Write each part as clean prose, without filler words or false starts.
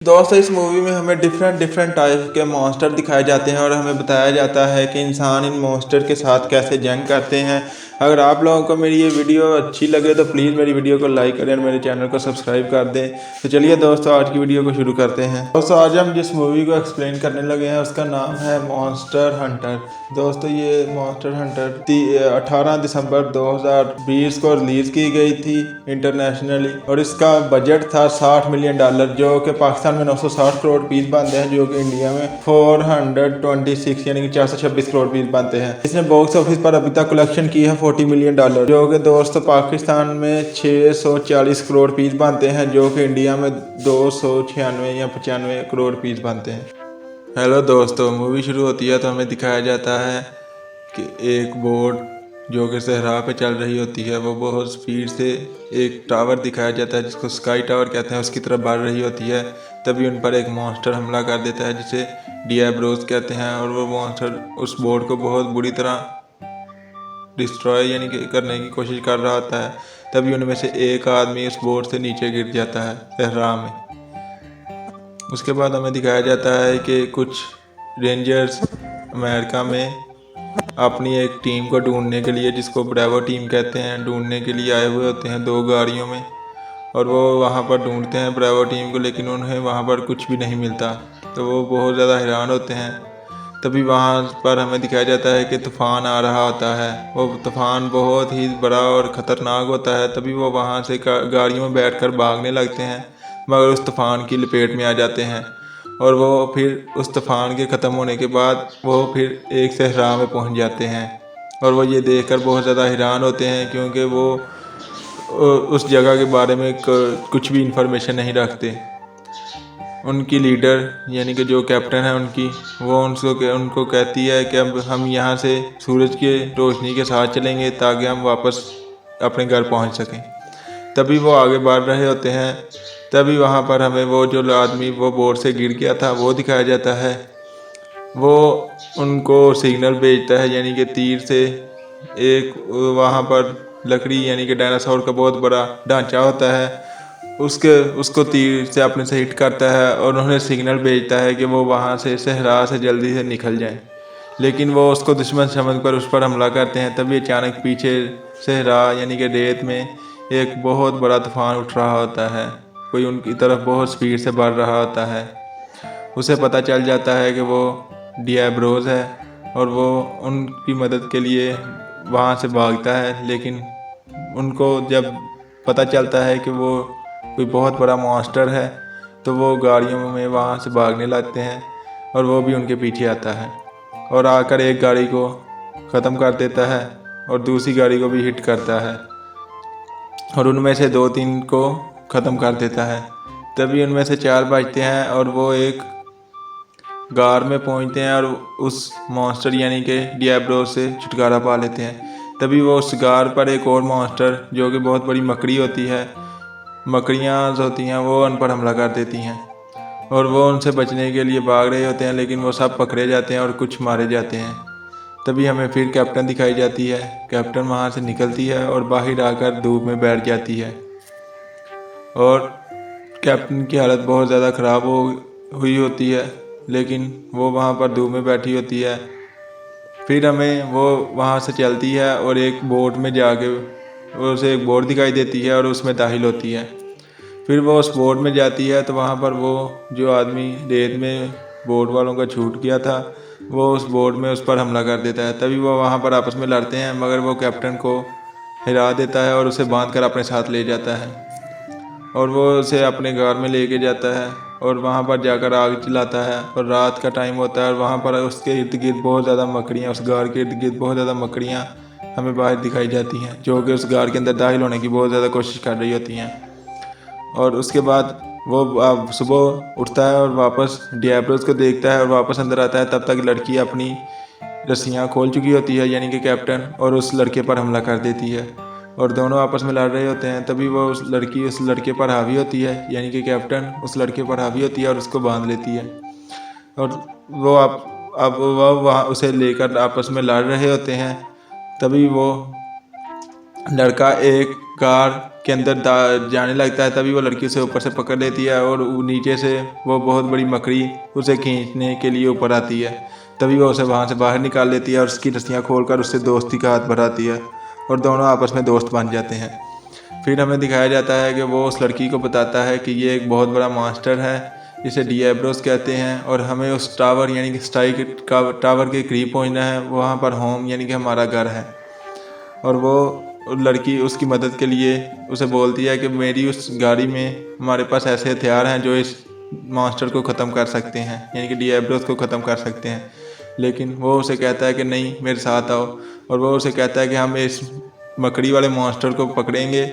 दोस्तों इस मूवी में हमें डिफरेंट टाइप के मॉन्स्टर दिखाए जाते हैं और हमें बताया जाता है कि इंसान इन मॉन्स्टर के साथ कैसे जंग करते हैं। अगर आप लोगों को मेरी ये वीडियो अच्छी लगे तो प्लीज़ मेरी वीडियो को लाइक करें और मेरे चैनल को सब्सक्राइब कर दें। तो चलिए दोस्तों आज की वीडियो को शुरू करते हैं। दोस्तों आज हम जिस मूवी को एक्सप्लेन करने लगे हैं उसका नाम है मॉन्स्टर हंटर। दोस्तों ये मॉन्स्टर हंटर 18 दिसंबर 2020 को रिलीज़ की गई थी इंटरनेशनली और इसका बजट था $60 मिलियन, जो कि पाकिस्तान में 960 करोड़ पीस बनते हैं, जो कि इंडिया में 426 यानी कि 426 करोड़ पीस बनते हैं। इसने बॉक्स ऑफिस पर अभी तक कलेक्शन की है $40 मिलियन, जो कि दोस्तों पाकिस्तान में 640 करोड़ पीस बनते हैं, जो कि इंडिया में 296 या 95 करोड़ पीस बनते हैं। हेलो दोस्तों, मूवी शुरू होती है तो हमें दिखाया जाता है कि एक बोट जो कि सहरा पे चल रही होती है वो बहुत स्पीड से एक टावर दिखाया जाता है जिसको स्काई टावर कहते हैं, उसकी तरफ बढ़ रही होती है। तभी उन पर एक मॉन्स्टर हमला कर देता है जिसे डियाब्रोस कहते हैं और वो मॉन्स्टर उस बोट को बहुत बुरी तरह डिस्ट्रॉय यानी कि करने की कोशिश कर रहा होता है। तभी उनमें से एक आदमी उस बोट से नीचे गिर जाता है सहरा में। उसके बाद हमें दिखाया जाता है कि कुछ रेंजर्स अमेरिका में अपनी एक टीम को ढूंढने के लिए, जिसको ब्रेवो टीम कहते हैं, ढूंढने के लिए आए हुए होते हैं 2 गाड़ियों में और वो वहाँ पर ढूंढते हैं ब्रेवो टीम को, लेकिन उन्हें वहाँ पर कुछ भी नहीं मिलता। तो वो बहुत ज़्यादा हैरान होते हैं। तभी वहाँ पर हमें दिखाया जाता है कि तूफ़ान आ रहा होता है। वो तूफ़ान बहुत ही बड़ा और ख़तरनाक होता है। तभी वो वहाँ से गाड़ियों में बैठकर भागने लगते हैं, मगर उस तूफ़ान की लपेट में आ जाते हैं और वो फिर उस तूफ़ान के ख़त्म होने के बाद वो फिर एक सहरा में पहुंच जाते हैं और वो ये देखकर बहुत ज़्यादा हैरान होते हैं, क्योंकि वो उस जगह के बारे में कुछ भी इंफॉर्मेशन नहीं रखते। उनकी लीडर यानी कि जो कैप्टन है उनकी, वो उनको कहती है कि अब हम यहाँ से सूरज के रोशनी के साथ चलेंगे ताकि हम वापस अपने घर पहुँच सकें। तभी वो आगे बढ़ रहे होते हैं। तभी वहाँ पर हमें वो जो आदमी वो बोट से गिर गया था वो दिखाया जाता है। वो उनको सिग्नल भेजता है यानी कि तीर से। एक वहाँ पर लकड़ी यानी कि डायनासोर का बहुत बड़ा ढांचा होता है, उसको तीर से अपने से हिट करता है और उन्हें सिग्नल भेजता है कि वो वहाँ से सहरा से जल्दी से निकल जाएं। लेकिन वो उसको दुश्मन समझकर उस पर हमला करते हैं। तभी अचानक पीछे सहरा यानी कि रेत में एक बहुत बड़ा तूफान उठ रहा होता है। कोई उनकी तरफ बहुत स्पीड से बढ़ रहा होता है। उसे पता चल जाता है कि वो डियाब्रोस है और वो उनकी मदद के लिए वहाँ से भागता है। लेकिन उनको जब पता चलता है कि वो कोई बहुत बड़ा मॉन्स्टर है तो वो गाड़ियों में वहाँ से भागने लगते हैं और वो भी उनके पीछे आता है और आकर एक गाड़ी को ख़त्म कर देता है और दूसरी गाड़ी को भी हिट करता है और उनमें से 2-3 को ख़त्म कर देता है। तभी उनमें से 4 बचते हैं और वो एक गार में पहुंचते हैं और उस मॉन्स्टर यानी कि डियाब्रोस से छुटकारा पा लेते हैं। तभी वो उस गार पर एक और मॉन्स्टर जो कि बहुत बड़ी मकड़ी होती है, मकड़ियाँ होती हैं, वो उन पर हमला कर देती हैं और वो उनसे बचने के लिए भाग रहे होते हैं, लेकिन वो सब पकड़े जाते हैं और कुछ मारे जाते हैं। तभी हमें फिर कैप्टन दिखाई जाती है। कैप्टन वहाँ से निकलती है और बाहर आकर धूप में बैठ जाती है और कैप्टन की हालत बहुत ज़्यादा ख़राब हुई होती है, लेकिन वो वहाँ पर धूप में बैठी होती है। फिर हमें वो वहाँ से चलती है और एक बोट में जाके उसे एक बोट दिखाई देती है और उसमें दाखिल होती है। फिर वो उस बोट में जाती है तो वहाँ पर वो जो आदमी रेत में बोट वालों का छूट गया था वो उस बोट में उस पर हमला कर देता है। तभी वो वहाँ पर आपस में लड़ते हैं, मगर वो कैप्टन को हिरा देता है और उसे बांध कर अपने साथ ले जाता है और वो उसे अपने घर में लेके जाता है और वहाँ पर जाकर आग जलाता है और रात का टाइम होता है और वहाँ पर उसके इर्द गिर्द बहुत ज़्यादा मकड़ियाँ, उस गार के इर्द गिर्द बहुत ज़्यादा मकड़ियाँ हमें बाहर दिखाई जाती हैं, जो कि उस गार के अंदर दाखिल होने की बहुत ज़्यादा कोशिश कर रही होती हैं। और उसके बाद वो सुबह उठता है और वापस डियाब्रोस को देखता है और वापस अंदर आता है। तब तक लड़की अपनी रस्सियाँ खोल चुकी होती है यानी कि कैप्टन, और उस लड़के पर हमला कर देती है और दोनों आपस में लड़ रहे होते हैं। तभी वो उस लड़की उस लड़के पर हावी होती है यानी कि कैप्टन उस लड़के पर हावी होती है और उसको बांध लेती है और वो अब वो वहाँ उसे लेकर आपस में लड़ रहे होते हैं। तभी वो लड़का एक कार के अंदर जाने लगता है। तभी वो लड़की उसे ऊपर से पकड़ लेती है और नीचे से वो बहुत बड़ी मकड़ी उसे खींचने के लिए ऊपर आती है। तभी वो उसे वहाँ से बाहर निकाल लेती है और उसकी रस्सियाँ खोलकर उससे दोस्ती का हाथ बढ़ाती है और दोनों आपस में दोस्त बन जाते हैं। फिर हमें दिखाया जाता है कि वो उस लड़की को बताता है कि ये एक बहुत बड़ा मॉन्स्टर है, इसे डिएब्रोस कहते हैं और हमें उस टावर यानी कि स्ट्राइक टावर के करीब पहुंचना है। वहाँ पर होम यानी कि हमारा घर है। और वो लड़की उसकी मदद के लिए उसे बोलती है कि मेरी उस गाड़ी में हमारे पास ऐसे हथियार हैं जो इस मॉन्स्टर को ख़त्म कर सकते हैं, यानी कि डिएब्रोस को ख़त्म कर सकते हैं। लेकिन वो उसे कहता है कि नहीं, मेरे साथ आओ। और वो उसे कहता है कि हम इस मकड़ी वाले मॉन्स्टर को पकड़ेंगे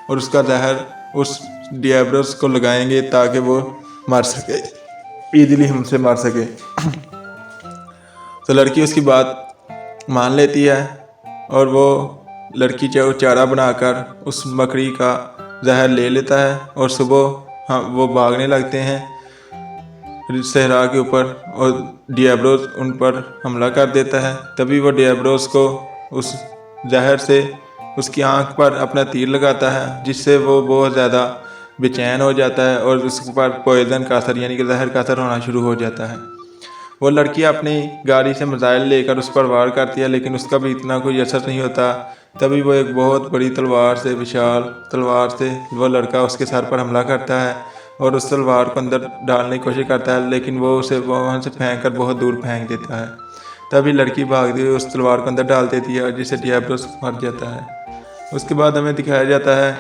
और उसका जहर उस डिएब्रोस को लगाएंगे ताकि वो मर सके, ईजिली हमसे मर सके। तो लड़की उसकी बात मान लेती है और वो लड़की चारा बनाकर उस मकड़ी का जहर ले लेता है और सुबह वो भागने लगते हैं सहरा के ऊपर और डिएब्रोस उन पर हमला कर देता है। तभी वो डिएब्रोस को उस जहर से उसकी आंख पर अपना तीर लगाता है, जिससे वो बहुत ज़्यादा बेचैन हो जाता है और उस पर पॉइजन का असर यानी कि जहर का असर होना शुरू हो जाता है। वो लड़की अपनी गाड़ी से मिसाइल लेकर उस पर वार करती है, लेकिन उसका भी इतना कोई असर नहीं होता। तभी वो एक बहुत बड़ी तलवार से, विशाल तलवार से वो लड़का उसके सर पर हमला करता है और उस तलवार को अंदर डालने की कोशिश करता है, लेकिन वो उसे वहाँ से फेंक कर बहुत दूर फेंक देता है। तभी लड़की भागती हुई उस तलवार को अंदर डाल देती है और जिससे डिएब्रोस मर जाता है। उसके बाद हमें दिखाया जाता है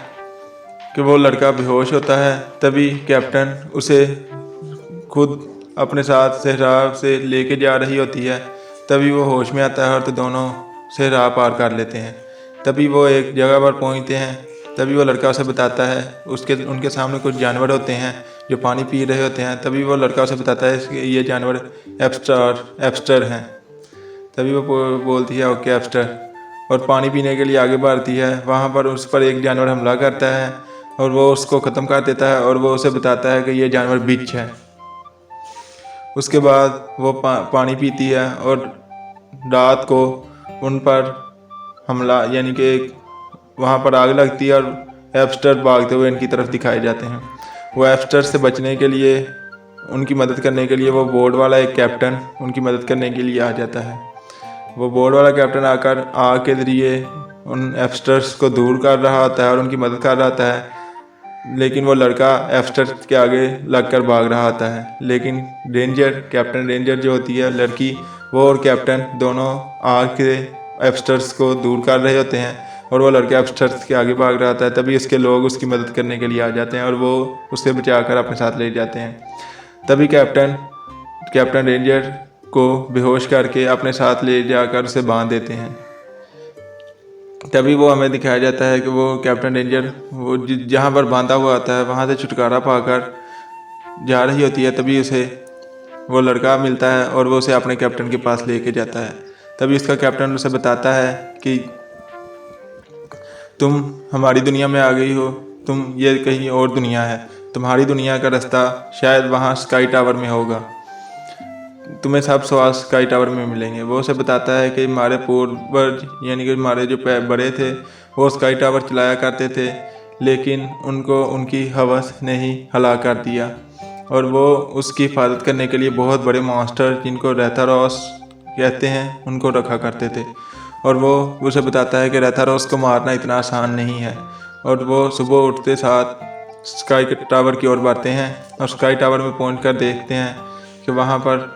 कि वो लड़का बेहोश होता है। तभी कैप्टन उसे खुद अपने साथ सहरा से लेके जा रही होती है। तभी वो होश में आता है और तो दोनों सहरा पार कर लेते हैं। तभी वो एक जगह पर पहुंचते हैं। तभी वो लड़का उसे बताता है उनके सामने कुछ जानवर होते हैं जो पानी पी रहे होते हैं। तभी वो लड़का उसे बताता है कि ये जानवर एब्स्टर हैं। तभी वो बोलती है ओके एब्स्टर, और पानी पीने के लिए आगे बढ़ती है। वहाँ पर उस पर एक जानवर हमला करता है और वो उसको ख़त्म कर देता है और वो उसे बताता है कि ये जानवर बिच है। उसके बाद वो पानी पीती है और रात को उन पर हमला यानी कि वहाँ पर आग लगती है और एब्स्टर भागते हुए इनकी तरफ दिखाए जाते हैं। वो एब्स्टर से बचने के लिए उनकी मदद करने के लिए वो बोर्ड वाला एक कैप्टन उनकी मदद करने के लिए आ जाता है। वो बोर्ड वाला कैप्टन आकर आग के ज़रिए उन एब्स्टर्स को दूर कर रहा होता है और उनकी मदद कर रहा होता है, लेकिन वो लड़का एब्स्टर के आगे लगकर भाग रहा होता है। लेकिन कैप्टन रेंजर जो होती है लड़की, वो और कैप्टन दोनों आग के एब्स्टर्स को दूर कर रहे होते हैं और वो लड़का एब्स्टर्स के आगे भाग रहा होता है। तभी उसके लोग उसकी मदद करने के लिए आ जाते हैं और वो उसे बचाकर अपने साथ ले जाते हैं। तभी कैप्टन रेंजर को बेहोश करके अपने साथ ले जाकर उसे बांध देते हैं। तभी वो हमें दिखाया जाता है कि वो कैप्टन रेंजर वो जहाँ पर बांधा हुआ होता है वहाँ से छुटकारा पाकर जा रही होती है। तभी उसे वो लड़का मिलता है और वो उसे अपने कैप्टन के पास लेके जाता है। तभी उसका कैप्टन उसे बताता है कि तुम हमारी दुनिया में आ गई हो, ये कहीं और दुनिया है, तुम्हारी दुनिया का रास्ता शायद वहाँ स्काई टावर में होगा, तुम्हें सब सवाल स्काई टावर में मिलेंगे। वो उसे बताता है कि हमारे पूर्वज यानी कि हमारे जो बड़े थे वो स्काई टावर चलाया करते थे, लेकिन उनको उनकी हवस ने ही हला कर दिया और वो उसकी हिफाजत करने के लिए बहुत बड़े मॉन्स्टर जिनको रेथारोस कहते हैं उनको रखा करते थे। और वो उसे बताता है कि रेथारोस को मारना इतना आसान नहीं है। और वो सुबह उठते साथ स्काई टावर की ओर बढ़ते हैं और स्काई टावर में पहुंचकर देखते हैं कि वहाँ पर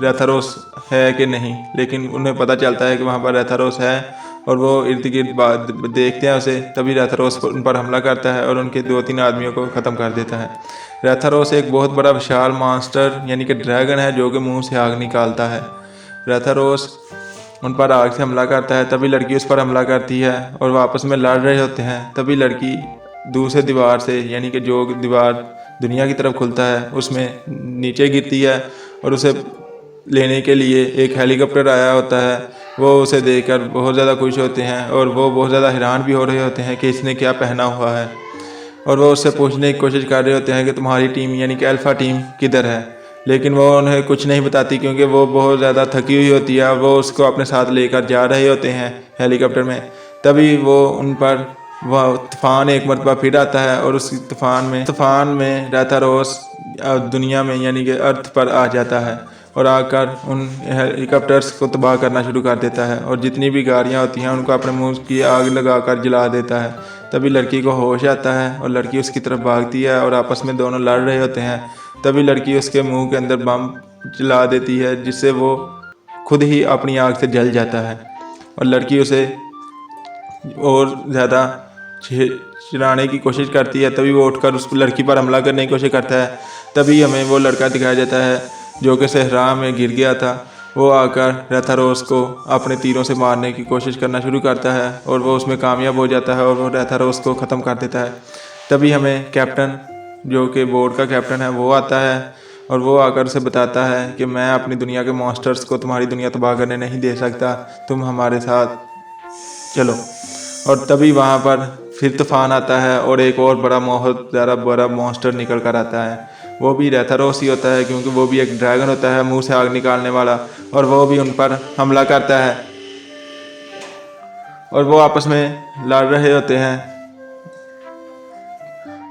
रेथारोस है कि नहीं, लेकिन उन्हें पता चलता है कि वहाँ पर रेथारोस है और वो इर्द गिर्द देखते हैं उसे। तभी रेथारोस उन पर हमला करता है और उनके 2-3 आदमियों को ख़त्म कर देता है। रेथारोस एक बहुत बड़ा विशाल मॉन्स्टर यानी कि ड्रैगन है जो कि मुंह से आग निकालता है। रेथारोस उन पर आग से हमला करता है। तभी लड़की उस पर हमला करती है और वो आपस में लड़ रहे होते हैं। तभी लड़की दूसरे दीवार से यानी कि जो दीवार दुनिया की तरफ खुलता है उसमें नीचे गिरती है और उसे लेने के लिए एक हेलीकॉप्टर आया होता है। वो उसे देखकर बहुत ज़्यादा खुश होते हैं और वो बहुत ज़्यादा हैरान भी हो रहे होते हैं कि इसने क्या पहना हुआ है। और वो उससे पूछने की कोशिश कर रहे होते हैं कि तुम्हारी टीम यानी कि अल्फ़ा टीम किधर है, लेकिन वो उन्हें कुछ नहीं बताती क्योंकि वो बहुत ज़्यादा थकी हुई होती है और वो उसको अपने साथ लेकर जा रहे होते हैं हेलीकॉप्टर में। तभी वो उन पर वह तूफ़ान एक मरतबा फिर आता है और उस तूफ़ान में रेथारोस दुनिया में यानी कि अर्थ पर आ जाता है और आकर उन हेलीकॉप्टर्स को तबाह करना शुरू कर देता है और जितनी भी गाड़ियाँ होती हैं उनको अपने मुंह की आग लगाकर जला देता है। तभी लड़की को होश आता है और लड़की उसकी तरफ भागती है और आपस में दोनों लड़ रहे होते हैं। तभी लड़की उसके मुंह के अंदर बम जला देती है जिससे वो खुद ही अपनी आग से जल जाता है और लड़की उसे और ज़्यादा चिढ़ाने की कोशिश करती है। तभी वो उठकर उस लड़की पर हमला करने की कोशिश करता है। तभी हमें वो लड़का दिखाया जाता है जो कि सहरा में गिर गया था। वो आकर रेथारोस को अपने तीरों से मारने की कोशिश करना शुरू करता है और वो उसमें कामयाब हो जाता है और वो रेथारोस को ख़त्म कर देता है। तभी हमें कैप्टन जो कि बोर्ड का कैप्टन है वो आता है और वो आकर उसे बताता है कि मैं अपनी दुनिया के मॉन्स्टर्स को तुम्हारी दुनिया तबाह करने नहीं दे सकता, तुम हमारे साथ चलो। और तभी वहाँ पर फिर तूफान आता है और एक और बहुत ज़्यादा बड़ा मॉन्स्टर निकल कर आता है। वो भी रेथारोस ही होता है क्योंकि वो भी एक ड्रैगन होता है मुंह से आग निकालने वाला और वो भी उन पर हमला करता है और वो आपस में लड़ रहे होते हैं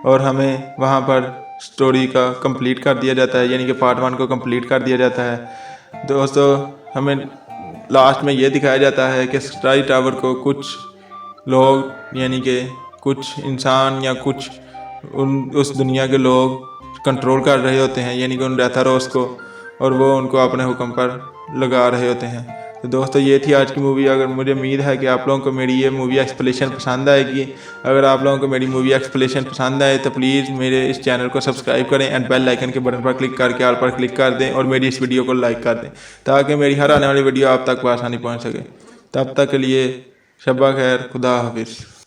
और हमें वहाँ पर स्टोरी का कंप्लीट कर दिया जाता है, यानी कि पार्ट 1 को कंप्लीट कर दिया जाता है। दोस्तों हमें लास्ट में ये दिखाया जाता है कि स्काई टावर को कुछ लोग यानी कि कुछ इंसान या कुछ उस दुनिया के लोग कंट्रोल कर रहे होते हैं, यानी कि उन रेथारोस को, और वो उनको अपने हुक्म पर लगा रहे होते हैं। तो दोस्तों ये थी आज की मूवी। अगर मुझे उम्मीद है कि आप लोगों को मेरी ये मूवी एक्सप्लेनेशन पसंद आएगी। अगर आप लोगों को मेरी मूवी एक्सप्लेनेशन पसंद आए तो प्लीज़ मेरे इस चैनल को सब्सक्राइब करें एंड बेल आइकन के बटन पर क्लिक करके ऑल पर क्लिक कर दें और मेरी इस वीडियो को लाइक कर दें ताकि मेरी हर आने वाली वीडियो आप तक आसानी पहुँच सके। तब तक के लिए शब्बा खैर, खुदा हाफिज़।